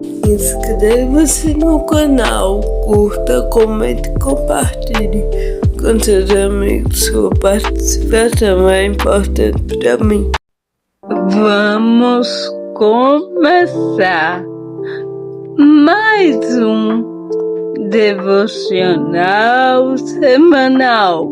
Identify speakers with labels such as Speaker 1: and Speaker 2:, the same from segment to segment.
Speaker 1: Inscreva-se no canal, curta, comente e compartilhe com seus amigos. Sua participação é importante para mim. Vamos começar mais um devocional semanal.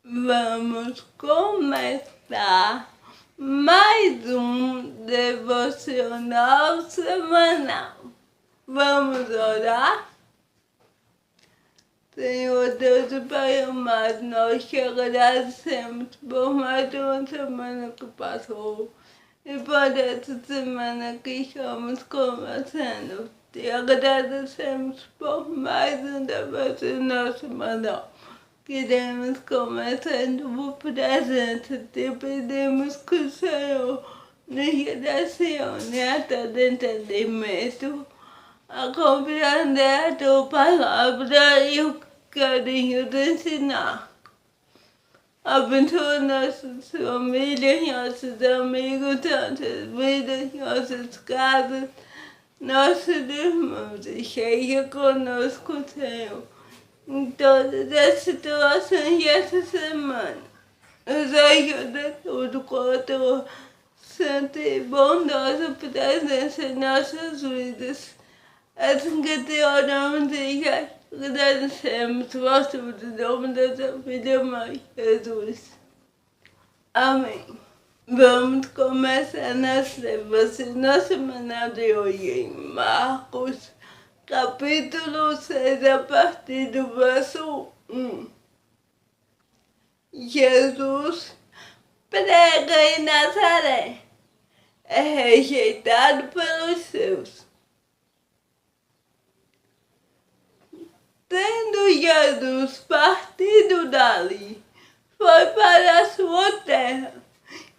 Speaker 1: Vamos começar mais um devocional semanal. Vamos orar? Senhor Deus e Pai amado, nós te agradecemos por mais uma semana que passou e por essa semana que estamos começando. Te agradecemos por mais um devocional semanal. Queremos começando por presença, te pedimos que o Senhor nos direcione a todo entendimento, a compreender a tua palavra e o carinho de ensinar. Abençoa nossas famílias, nossos amigos, nossas vidas, nossas casas, nossos irmãos, e cheia conosco, Senhor, em todas as situações dessa semana. Nos ajuda tudo com a tua santa e bondosa presença em nossas vidas. Assim que te oramos e já agradecemos por tudo, em nome da tua filha mãe, Jesus. Amém. Vamos começar nossa devocional semanal de hoje em Marcos, capítulo 6, a partir do verso 1. Jesus prega em Nazaré, é rejeitado pelos seus. Tendo Jesus partido dali, foi para a sua terra,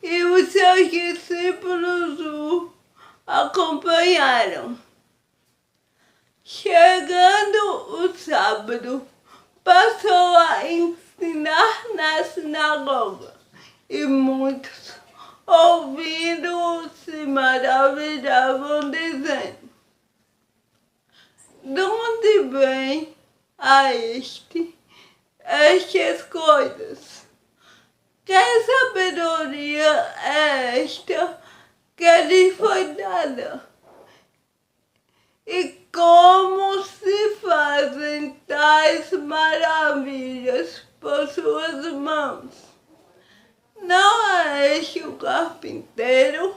Speaker 1: e os seus discípulos o acompanharam. Chegando o sábado, passou a ensinar na sinagoga, e muitos, ouvindo-o, se maravilhavam, dizendo: de onde vem a estas coisas? Que sabedoria é esta que lhe foi dada? E como se fazem tais maravilhas por suas mãos? Não é este o carpinteiro,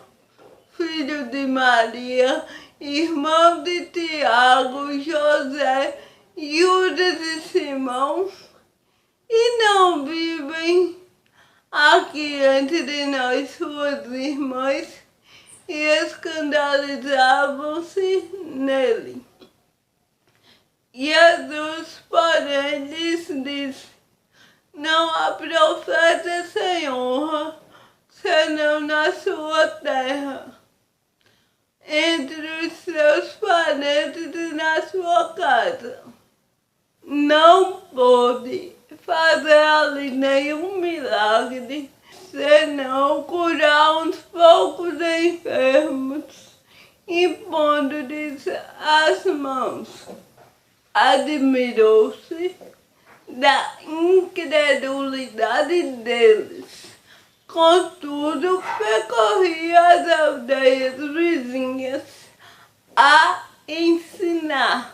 Speaker 1: filho de Maria, irmão de Tiago, José, Judas e Simão? E não vivem aqui entre nós suas irmãs? E escandalizavam-se nele. Jesus, porém, lhes disse: não há profeta sem honra, senão na sua terra, entre os seus parentes e na sua casa. Não pôde fazer ali nenhum milagre, senão curar uns poucos enfermos, impondo-lhes as mãos. Admirou-se da incredulidade deles. Contudo, percorria as aldeias vizinhas a ensinar.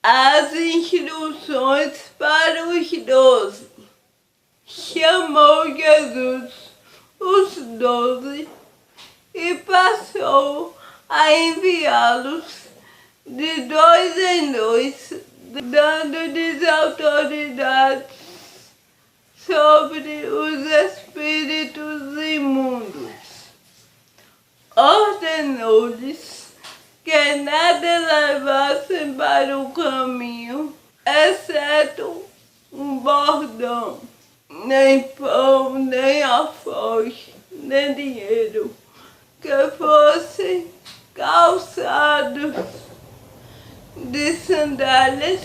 Speaker 1: As instruções para os 12. Chamou Jesus os 12 e passou a enviá-los de dois em dois, dando-lhes autoridade sobre os espíritos imundos. Ordenou-lhes que nada levassem para o caminho, exceto um bordão, nem pão, nem alforje, nem dinheiro, que fossem calçados de sandálias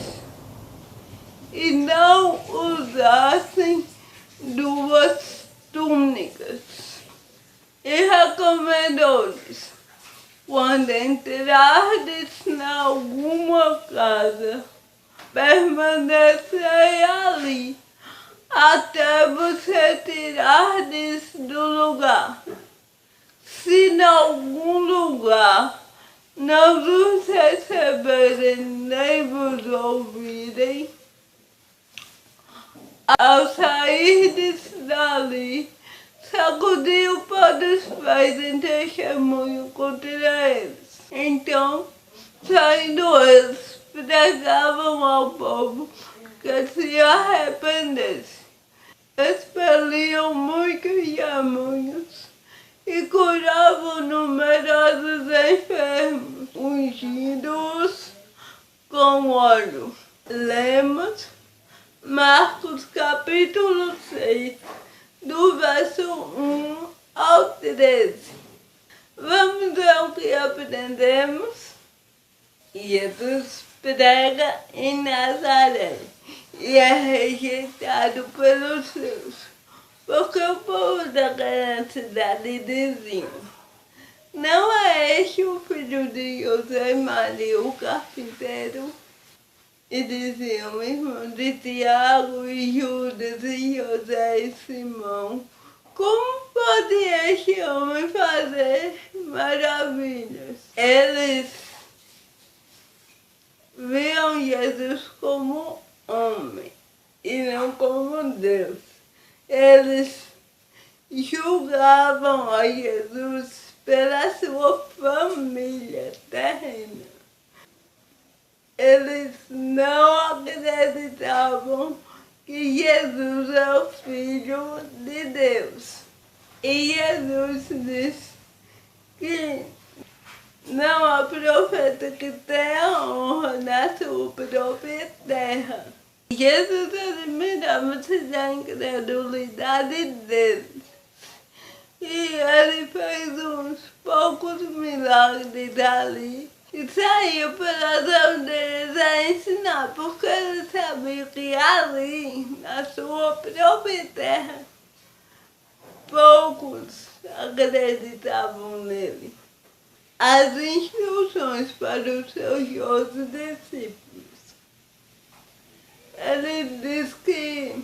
Speaker 1: e não usassem 2 túnicas. recomendou-lhes: quando entrardes em alguma casa, permanecei ali, até vos retirardes do lugar. Se em algum lugar não vos receberem nem vos ouvirem, ao sairdes dali, sacudi o pó dos pés em testemunho contra eles. Então, saindo eles, pregavam ao povo que se arrependesse. Expeliam muitos demônios e curavam numerosos enfermos, ungindo-os com óleo. Lemos Marcos capítulo 6, do verso 1 ao 13. Vamos ver o que aprendemos. Jesus prega em Nazaré e é rejeitado pelos seus, porque o povo daquela cidade dizia: não é este o filho de José e Maria, o carpinteiro? E diziam: irmão de Tiago e Judas e José e Simão, como pode este homem fazer maravilhas? Eles viam Jesus como homem e não como Deus. Eles julgavam a Jesus pela sua família terrena. Eles não acreditavam que Jesus é o Filho de Deus. E Jesus disse que não há profeta que tenha honra na sua própria terra. Jesus admirava-se da incredulidade deles. E ele fez uns poucos milagres ali. E saiu pelas aldeias a ensinar, porque ele sabia que ali, na sua própria terra, poucos acreditavam nele. As instruções para os seus 12 discípulos. Ele diz que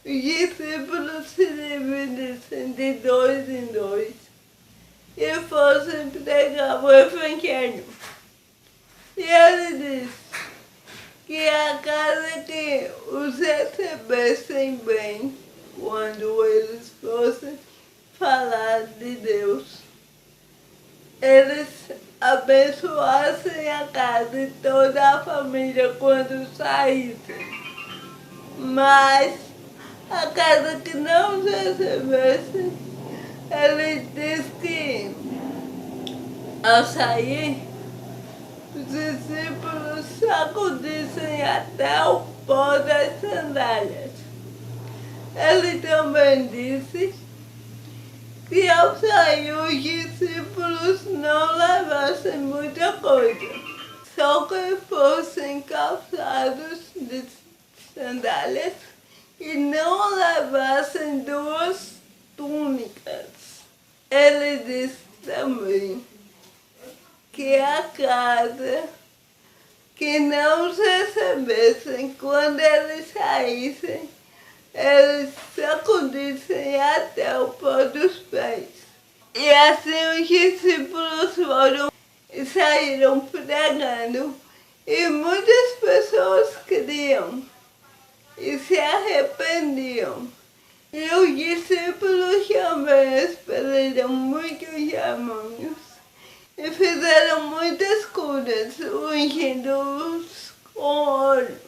Speaker 1: os discípulos se dividissem de 2 em 2 e fossem pregar o Evangelho. E ele diz que a casa que os recebessem bem, quando eles fossem falar de Deus, eles abençoassem a casa e toda a família quando saíssem. Mas a casa que não os recebesse, ele diz que ao sair, os discípulos sacudissem até o pó das sandálias. Ele também disse que ao sair os discípulos não levassem muita coisa, só que fossem calçados de sandálias e não levassem 2 túnicas. Ele disse também que a casa que não os recebessem quando eles saíssem, eles sacudissem até o pó dos pés. E assim os discípulos foram e saíram pregando, e muitas pessoas criam e se arrependiam. E os discípulos também expeliram muitos demônios e fizeram muitas curas, ungindo-os com óleo.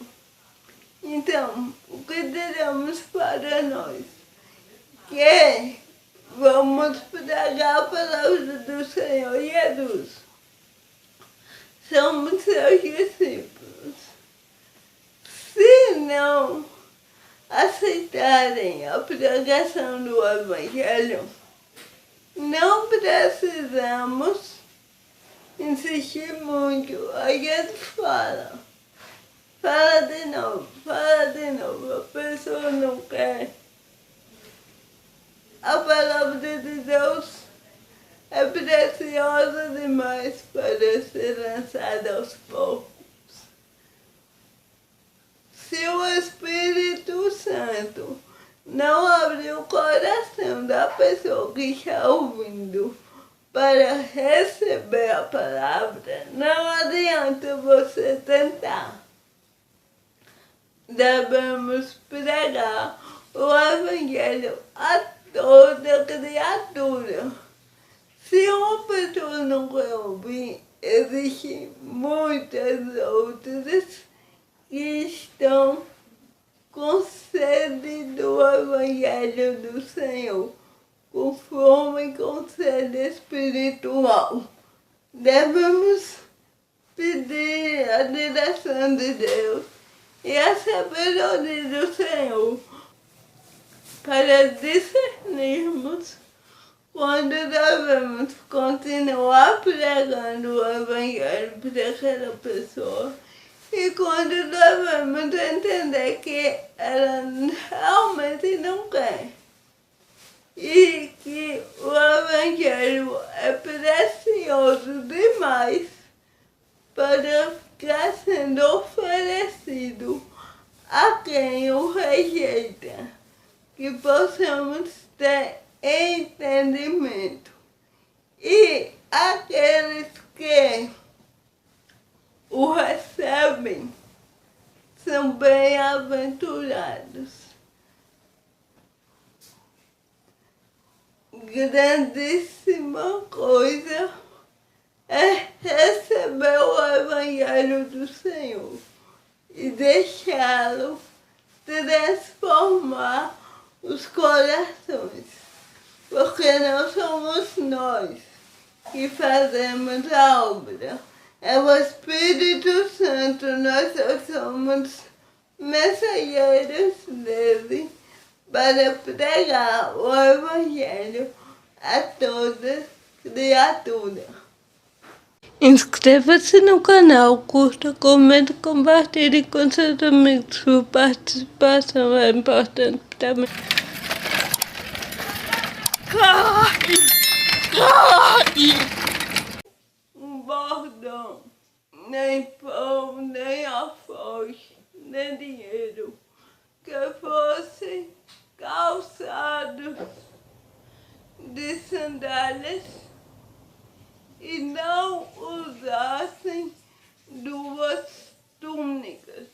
Speaker 1: Então, o que diremos para nós? Que vamos pregar a palavra do Senhor Jesus. Somos seus discípulos. Se não aceitarem a pregação do Evangelho, não precisamos insistir muito. A gente fala de novo, a pessoa não quer. A palavra de Deus é preciosa demais para ser lançada aos poucos. Se o Espírito Santo não abrir o coração da pessoa que está ouvindo para receber a palavra, não adianta você tentar. Devemos pregar o Evangelho a toda criatura. Se uma pessoa não quer ouvir, existem muitas outras que estão com sede do Evangelho do Senhor, com fome e com sede espiritual. Devemos pedir a direção de Deus e a sabedoria do Senhor para discernirmos quando devemos continuar pregando o Evangelho para aquela pessoa e quando devemos entender que ela realmente não quer e que o Evangelho é precioso demais para ficar sendo oferecido a quem o rejeita, que possamos ter entendimento. E aqueles que o recebem são bem-aventurados. Grandíssima coisa é receber o Evangelho do Senhor e deixá-lo transformar os corações, porque não somos nós que fazemos a obra, é o Espírito Santo, nós só somos mensageiros dele para pregar o Evangelho a toda criatura. Inscreva-se no canal, curta, comente, compartilhe com seus amigos. Sua participação é importante para mim. Um bordão, nem pão, nem alfoz, nem dinheiro, que fossem calçados de sandálias e não usassem duas túnicas.